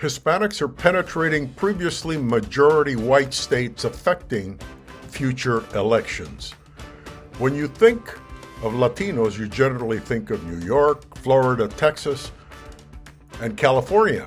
Hispanics are penetrating previously majority white states, affecting future elections. When you think of Latinos, you generally think of New York, Florida, Texas, and California,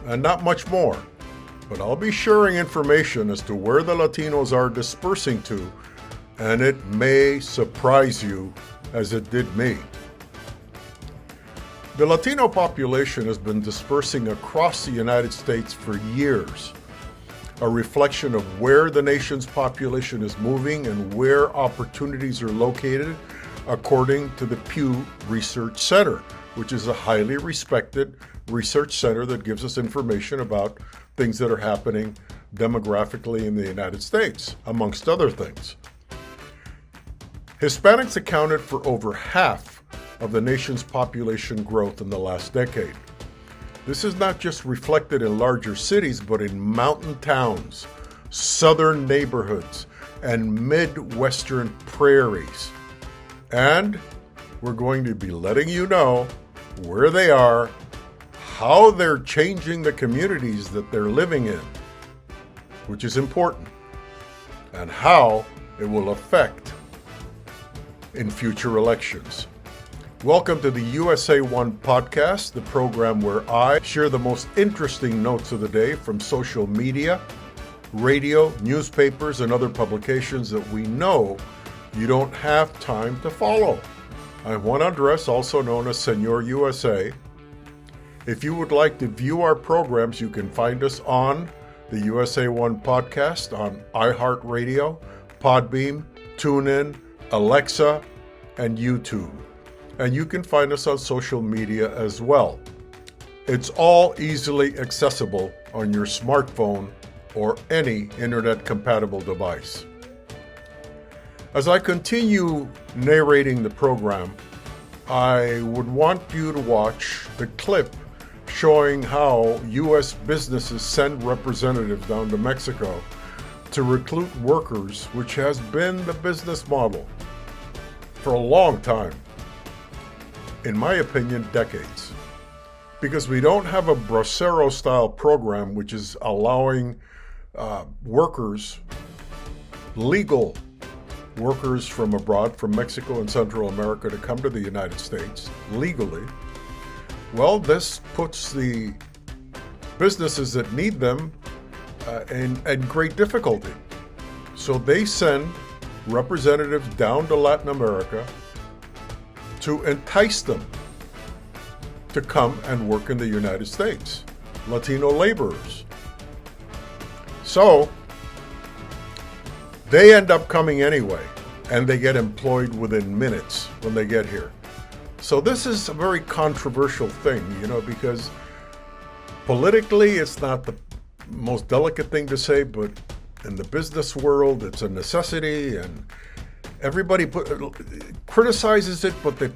and not much more. But I'll be sharing information as to where the Latinos are dispersing to, and it may surprise you as it did me. The Latino population has been dispersing across the United States for years, a reflection of where the nation's population is moving and where opportunities are located, according to the Pew Research Center, which is a highly respected research center that gives us information about things that are happening demographically in the United States, amongst other things. Hispanics accounted for over half of the nation's population growth in the last decade. This is not just reflected in larger cities, but in mountain towns, southern neighborhoods, and Midwestern prairies. And we're going to be letting you know where they are, how they're changing the communities that they're living in, which is important, and how it will affect in future elections. Welcome to the USA One podcast, the program where I share the most interesting notes of the day from social media, radio, newspapers, and other publications that we know you don't have time to follow. I'm Juan Andres, also known as Senor USA. If you would like to view our programs, you can find us on the USA One podcast on iHeartRadio, Podbean, TuneIn, Alexa, and YouTube. And you can find us on social media as well. It's all easily accessible on your smartphone or any internet-compatible device. As I continue narrating the program, I would want you to watch the clip showing how U.S. businesses send representatives down to Mexico to recruit workers, which has been the business model for a long time. In my opinion, decades. Because we don't have a bracero-style program which is allowing workers, legal workers from abroad, from Mexico and Central America, to come to the United States legally. Well, this puts the businesses that need them in great difficulty. So they send representatives down to Latin America to entice them to come and work in the United States, Latino laborers. So they end up coming anyway, and they get employed within minutes when they get here. So this is a very controversial thing, because politically it's not the most delicate thing to say, but in the business world it's a necessity, and everybody criticizes it, but they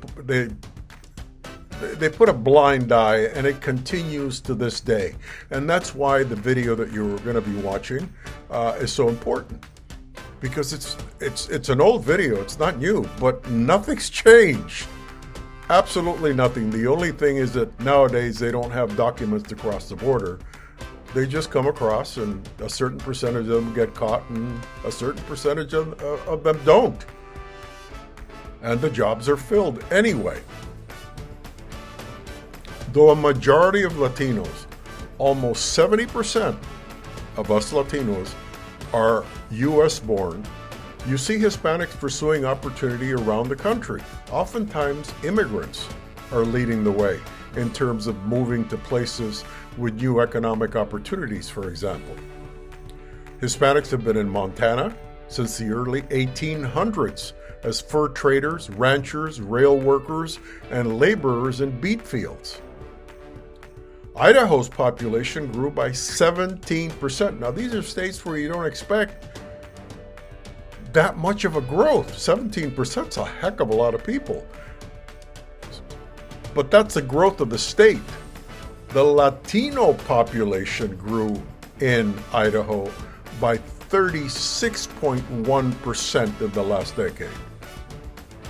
put a blind eye, and it continues to this day. And that's why the video that you're going to be watching is so important, because it's an old video. It's not new, but nothing's changed. Absolutely nothing. The only thing is that nowadays they don't have documents to cross the border. They just come across, and a certain percentage of them get caught, and a certain percentage of them don't. And the jobs are filled anyway. Though a majority of Latinos, almost 70% of us Latinos, are U.S. born, you see Hispanics pursuing opportunity around the country. Oftentimes, immigrants are leading the way in terms of moving to places with new economic opportunities, for example. Hispanics have been in Montana since the early 1800s as fur traders, ranchers, rail workers, and laborers in beet fields. Idaho's population grew by 17%. Now, these are states where you don't expect that much of a growth. 17% is a heck of a lot of people. But that's the growth of the state. The Latino population grew in Idaho by 36.1% in the last decade.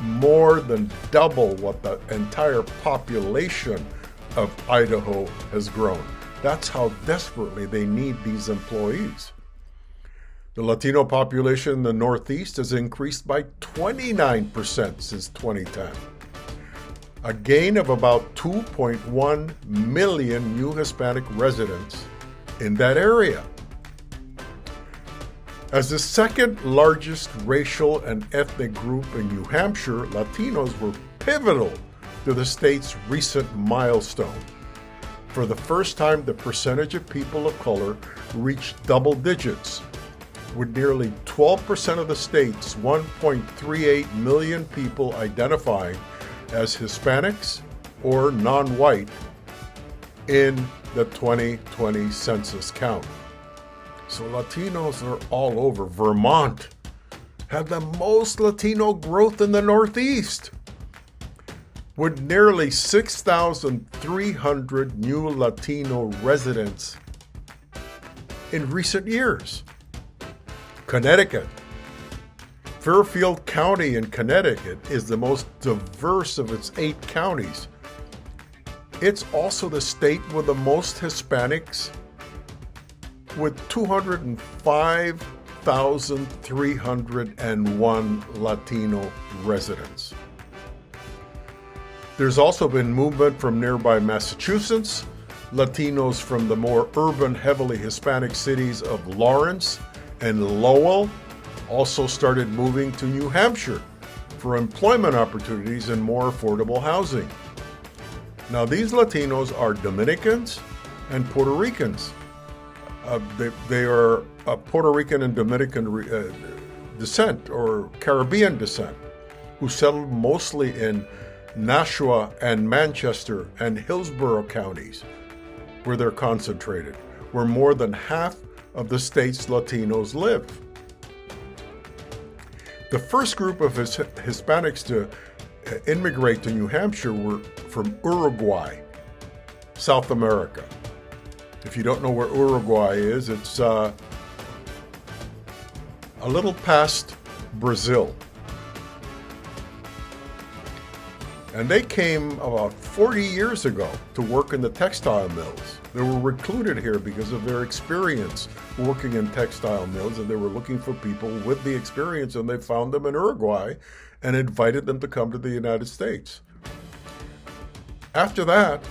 More than double what the entire population of Idaho has grown. That's how desperately they need these employees. The Latino population in the Northeast has increased by 29% since 2010. A gain of about 2.1 million new Hispanic residents in that area. As the second largest racial and ethnic group in New Hampshire, Latinos were pivotal to the state's recent milestone. For the first time, the percentage of people of color reached double digits, with nearly 12% of the state's 1.38 million people identifying as Hispanics or non-white in the 2020 census count. So Latinos are all over. Vermont had the most Latino growth in the Northeast, with nearly 6,300 new Latino residents in recent years. Connecticut. Fairfield County in Connecticut is the most diverse of its 8 counties. It's also the state with the most Hispanics, with 205,301 Latino residents. There's also been movement from nearby Massachusetts. Latinos from the more urban, heavily Hispanic cities of Lawrence and Lowell also started moving to New Hampshire for employment opportunities and more affordable housing. Now, these Latinos are Dominicans and Puerto Ricans. They are Puerto Rican and Dominican descent or Caribbean descent, who settled mostly in Nashua and Manchester and Hillsborough counties, where they're concentrated, where more than half of the state's Latinos live. The first group of Hispanics to immigrate to New Hampshire were from Uruguay, South America. If you don't know where Uruguay is, it's a little past Brazil. And they came about 40 years ago to work in the textile mills. They were recruited here because of their experience working in textile mills, and they were looking for people with the experience, and they found them in Uruguay and invited them to come to the United States. After that,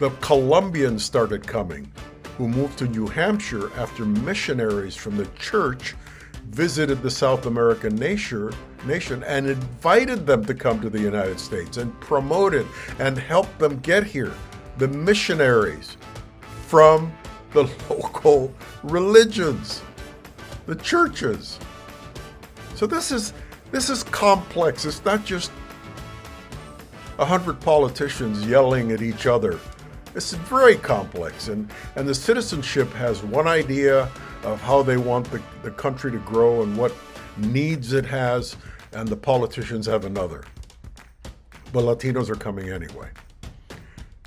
the Colombians started coming, who moved to New Hampshire after missionaries from the church visited the South American nation and invited them to come to the United States and promoted and helped them get here. The missionaries from the local religions, the churches. So this is complex. It's not just 100 politicians yelling at each other. It's very complex, and the citizenship has one idea of how they want the country to grow and what needs it has, and the politicians have another. But Latinos are coming anyway.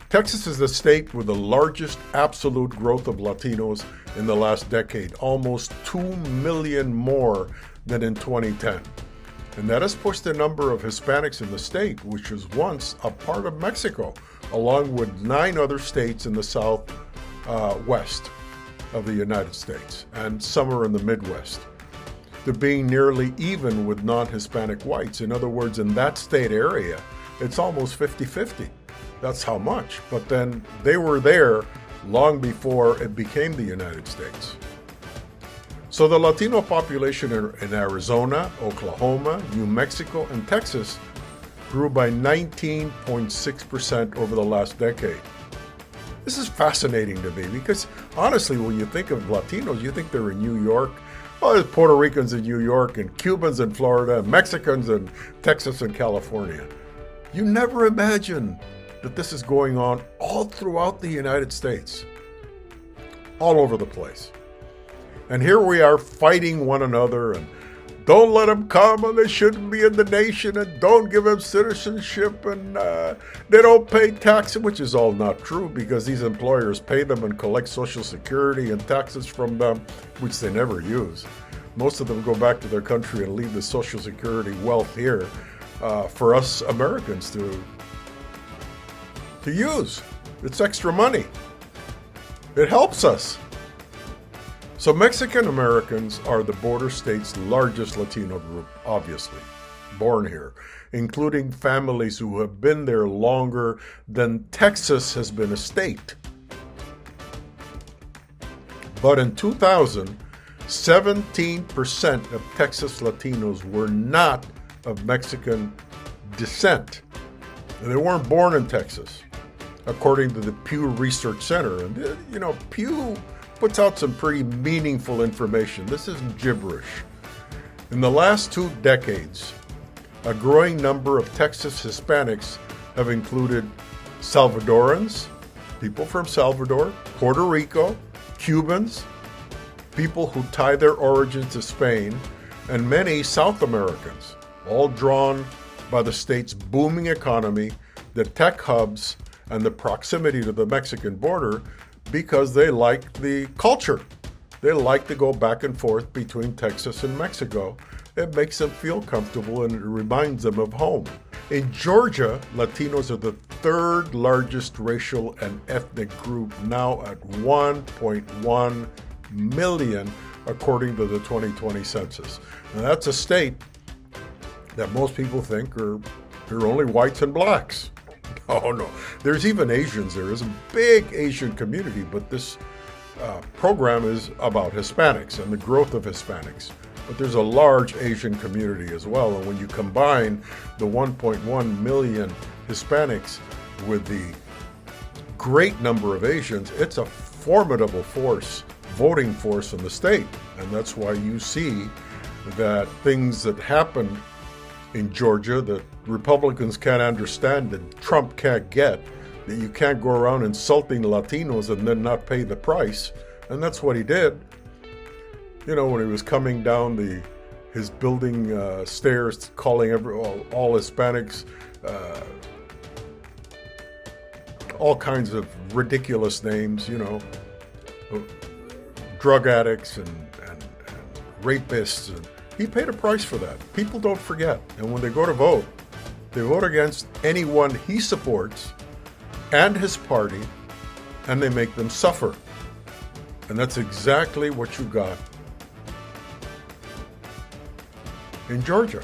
Texas is the state with the largest absolute growth of Latinos in the last decade, almost 2 million more than in 2010. And that has pushed the number of Hispanics in the state, which was once a part of Mexico, along with 9 other states in the southwest of the United States, and some are in the Midwest, to being nearly even with non-Hispanic whites. In other words, in that state area, it's almost 50-50. That's how much. But then they were there long before it became the United States. So the Latino population in Arizona, Oklahoma, New Mexico, and Texas grew by 19.6% over the last decade. This is fascinating to me because, honestly, when you think of Latinos, you think they're in New York. Well, there's Puerto Ricans in New York, and Cubans in Florida, and Mexicans in Texas and California. You never imagine that this is going on all throughout the United States, all over the place. And here we are fighting one another, and don't let them come, and they shouldn't be in the nation, and don't give them citizenship, and they don't pay taxes, which is all not true because these employers pay them and collect Social Security and taxes from them, which they never use. Most of them go back to their country and leave the Social Security wealth here for us Americans to use. It's extra money. It helps us. So Mexican Americans are the border state's largest Latino group, obviously, born here, including families who have been there longer than Texas has been a state. But in 2000, 17% of Texas Latinos were not of Mexican descent. And they weren't born in Texas, according to the Pew Research Center. And, Pew puts out some pretty meaningful information. This isn't gibberish. In the last 2 decades, a growing number of Texas Hispanics have included Salvadorans, people from Salvador, Puerto Rico, Cubans, people who tie their origins to Spain, and many South Americans, all drawn by the state's booming economy, the tech hubs, and the proximity to the Mexican border because they like the culture. They like to go back and forth between Texas and Mexico. It makes them feel comfortable and it reminds them of home. In Georgia, Latinos are the 3rd largest racial and ethnic group, now at 1.1 million, according to the 2020 census. Now that's a state that most people think are only whites and blacks. Oh no, there's even Asians there. There's a big Asian community, but this program is about Hispanics and the growth of Hispanics. But there's a large Asian community as well, and when you combine the 1.1 million Hispanics with the great number of Asians, it's a formidable voting force in the state. And that's why you see that things that happened in Georgia that Republicans can't understand, that Trump can't get, that you can't go around insulting Latinos and then not pay the price. And that's what he did. When he was coming down his building stairs, calling all Hispanics all kinds of ridiculous names, drug addicts and rapists. And he paid a price for that. People don't forget. And when they go to vote, they vote against anyone he supports and his party, and they make them suffer. And that's exactly what you got in Georgia.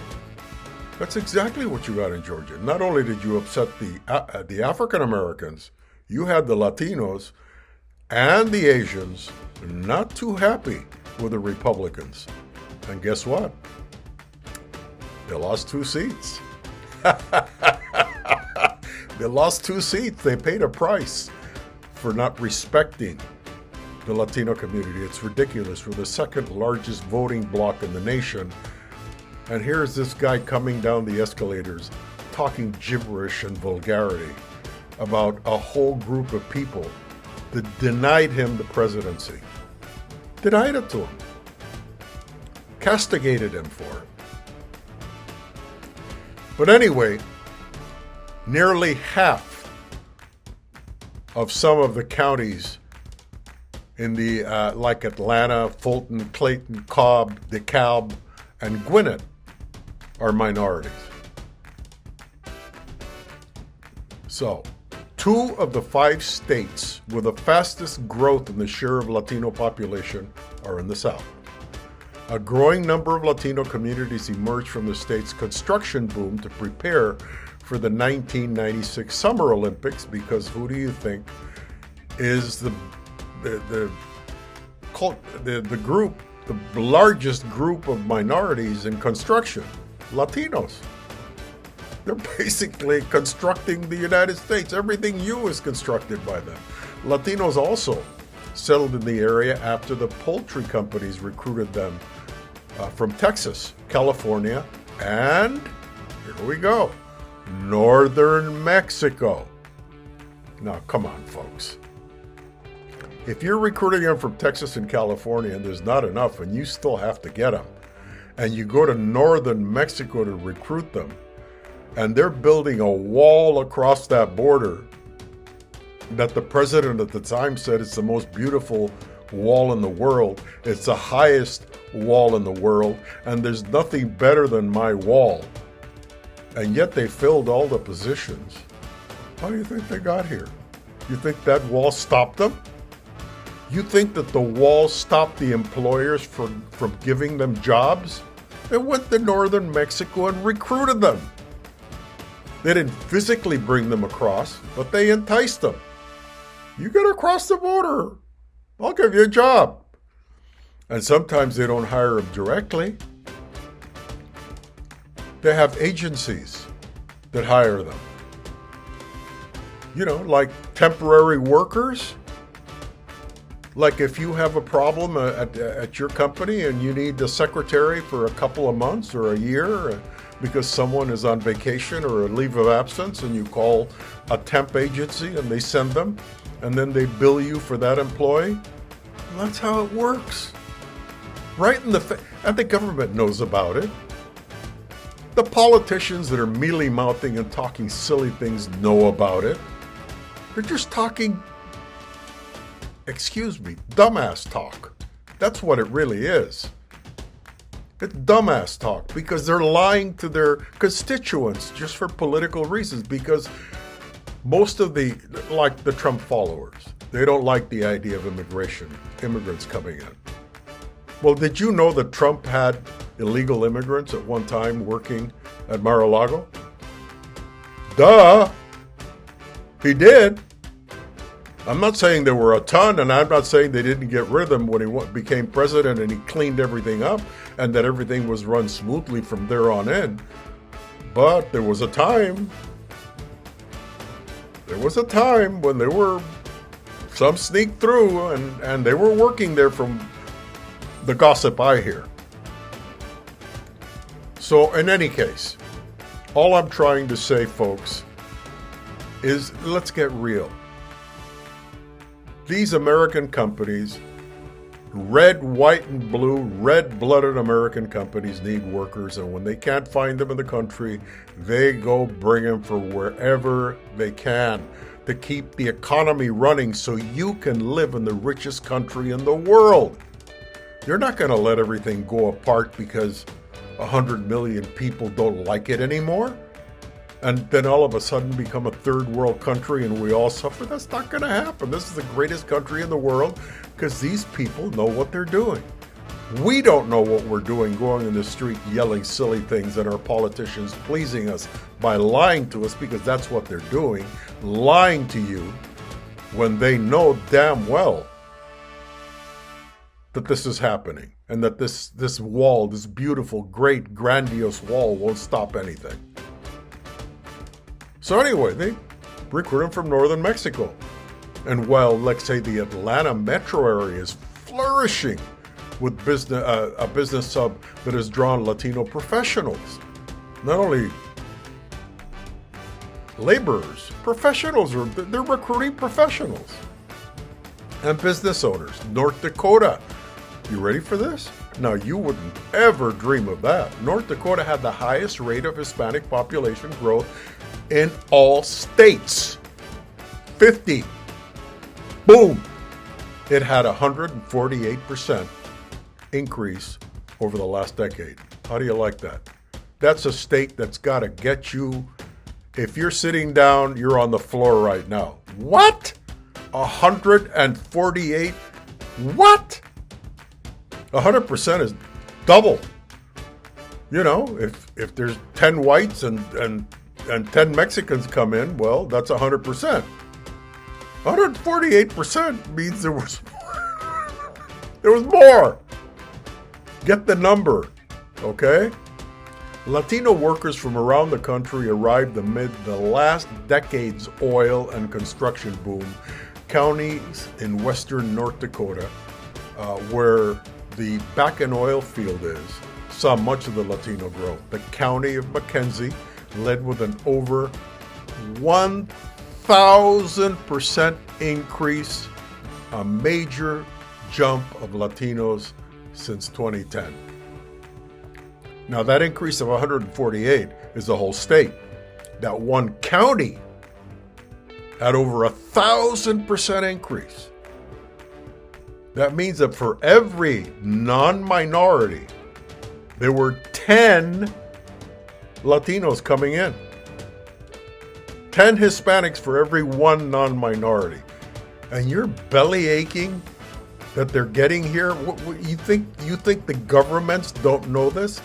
That's exactly what you got in Georgia. Not only did you upset the African Americans, you had the Latinos and the Asians not too happy with the Republicans. And guess what? They lost 2 seats. They lost 2 seats. They paid a price for not respecting the Latino community. It's ridiculous. We're the 2nd largest voting bloc in the nation. And here's this guy coming down the escalators talking gibberish and vulgarity about a whole group of people that denied him the presidency. Denied it to him. Castigated him for it. But anyway, nearly half of some of the counties in the like Atlanta, Fulton, Clayton, Cobb, DeKalb, and Gwinnett are minorities. So, 2 of the 5 states with the fastest growth in the share of Latino population are in the South. A growing number of Latino communities emerged from the state's construction boom to prepare for the 1996 Summer Olympics, because who do you think is the largest group of minorities in construction? Latinos. They're basically constructing the United States. Everything new is constructed by them. Latinos also settled in the area after the poultry companies recruited them from Texas, California, and here we go, northern Mexico. Now, come on, folks. If you're recruiting them from Texas and California and there's not enough and you still have to get them, and you go to northern Mexico to recruit them, and they're building a wall across that border that the president at the time said it's the most beautiful wall in the world. It's the highest wall in the world, and there's nothing better than my wall. And yet they filled all the positions. How do you think they got here? You think that wall stopped them? You think that the wall stopped the employers from giving them jobs? They went to northern Mexico and recruited them. They didn't physically bring them across, but they enticed them. You get across the border, I'll give you a job. And sometimes they don't hire them directly. They have agencies that hire them. You know, like temporary workers. Like if you have a problem at your company and you need a secretary for a couple of months or a year because someone is on vacation or a leave of absence, and you call a temp agency and they send them and then they bill you for that employee. Well, that's how it works. Right in the and the government knows about it. The politicians that are mealy-mouthing and talking silly things know about it. They're just talking, excuse me, dumbass talk. That's what it really is. It's dumbass talk because they're lying to their constituents just for political reasons, because most of like the Trump followers, they don't like the idea of immigrants coming in. Well, did you know that Trump had illegal immigrants at one time working at Mar-a-Lago? Duh! He did. I'm not saying there were a ton, and I'm not saying they didn't get rid of them when he became president and he cleaned everything up and that everything was run smoothly from there on in. But there was a time when there were some sneak through and they were working there from the gossip I hear. So in any case, all I'm trying to say, folks, is let's get real. These American companies, red, white, and blue, red-blooded American companies need workers, and when they can't find them in the country, they go bring them from wherever they can to keep the economy running so you can live in the richest country in the world. You're not going to let everything go apart because 100 million people don't like it anymore, and then all of a sudden become a third world country and we all suffer. That's not going to happen. This is the greatest country in the world because these people know what they're doing. We don't know what we're doing, going in the street yelling silly things, and our politicians pleasing us by lying to us, because that's what they're doing, lying to you when they know damn well that this is happening and that this wall, this beautiful, great, grandiose wall won't stop anything. So anyway, they recruit them from northern Mexico. And while, let's say, the Atlanta metro area is flourishing with a business hub that has drawn Latino professionals, not only laborers, professionals, they're recruiting professionals and business owners. North Dakota, you ready for this? Now, you wouldn't ever dream of that. North Dakota had the highest rate of Hispanic population growth in all states. 50. Boom. It had 148% increase over the last decade. How do you like that? That's a state that's got to get you. If you're sitting down, you're on the floor right now. What? 148? What? 100% is double. You know, if there's 10 whites and 10 Mexicans come in, well, that's 100%. 148% means there was more. Get the number, okay? Latino workers from around the country arrived amid the last decade's oil and construction boom. Counties in western North Dakota, where the Bakken oil field is, saw much of the Latino growth. The county of McKenzie led with an over 1,000% increase, a major jump of Latinos since 2010. Now, that increase of 148 is the whole state. That one county had over 1,000% increase. That means that for every non-minority, there were 10 Latinos coming in. 10 Hispanics for every one non-minority. And you're belly aching that they're getting here? You think the governments don't know this?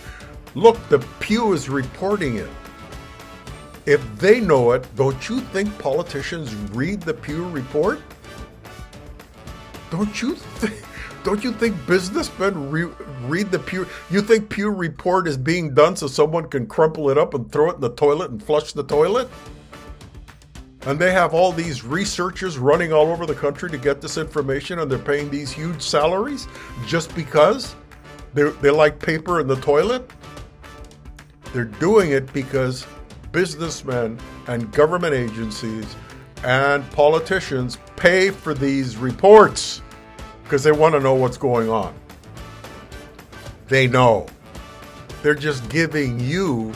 Look, the Pew is reporting it. If they know it, don't you think politicians read the Pew report? Don't you think businessmen read the Pew? You think Pew report is being done so someone can crumple it up and throw it in the toilet and flush the toilet? And they have all these researchers running all over the country to get this information, and they're paying these huge salaries just because they like paper in the toilet? They're doing it because businessmen and government agencies and politicians pay for these reports because they want to know what's going on. They know. They're just giving you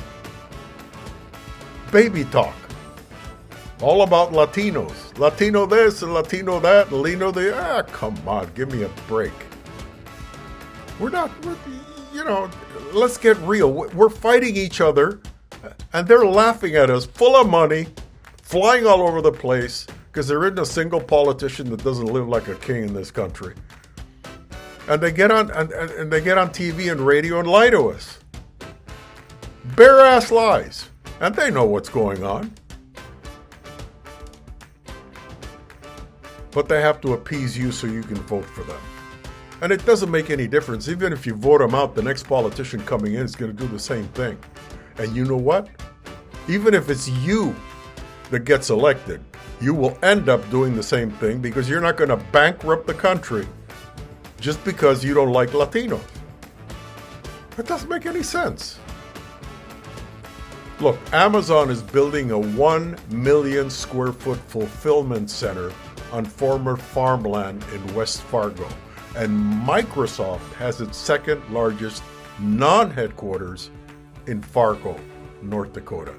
baby talk. All about Latinos. Latino this and Latino that and Latino the. Come on, give me a break. Let's get real. We're fighting each other, and they're laughing at us, full of money, flying all over the place, because there isn't a single politician that doesn't live like a king in this country. And they get on and they get on TV and radio and lie to us. Bare ass lies. And they know what's going on. But they have to appease you so you can vote for them. And it doesn't make any difference. Even if you vote them out, the next politician coming in is going to do the same thing. And you know what? Even if it's you that gets elected, you will end up doing the same thing because you're not going to bankrupt the country just because you don't like Latinos. That doesn't make any sense. Look, Amazon is building a 1 million square foot fulfillment center on former farmland in West Fargo. And Microsoft has its second largest non-headquarters in Fargo, North Dakota.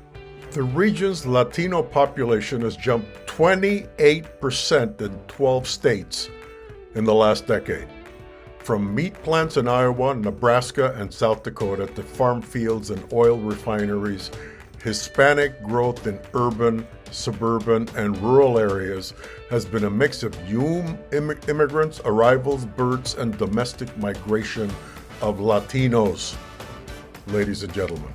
The region's Latino population has jumped 28% in 12 states in the last decade. From meat plants in Iowa, Nebraska, and South Dakota to farm fields and oil refineries, Hispanic growth in urban, suburban, and rural areas has been a mix of new immigrants, arrivals, births, and domestic migration of Latinos. Ladies and gentlemen,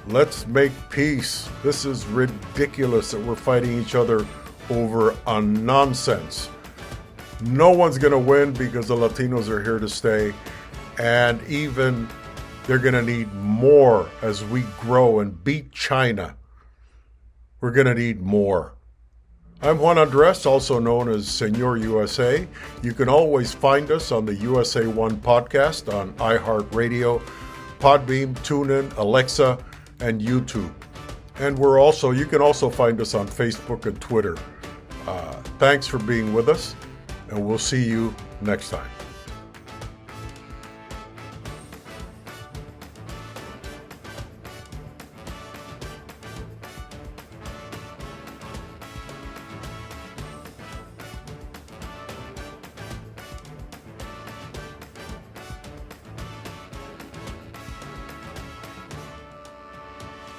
let's make peace. This is ridiculous that we're fighting each other over a nonsense. No one's going to win because the Latinos are here to stay, and even they're going to need more as we grow and beat China. We're going to need more. I'm Juan Andres, also known as Senor USA. You can always find us on the USA One podcast on iHeartRadio, Podbeam, TuneIn, Alexa, and YouTube. And you can also find us on Facebook and Twitter. Thanks for being with us, and we'll see you next time.